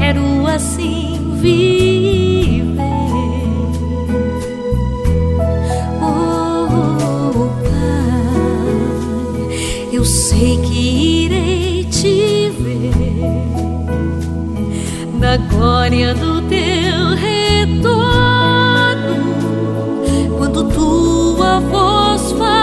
quero assim viver. Oh, Pai, eu sei que irei te ver na glória do teu retorno, quando tua voz fala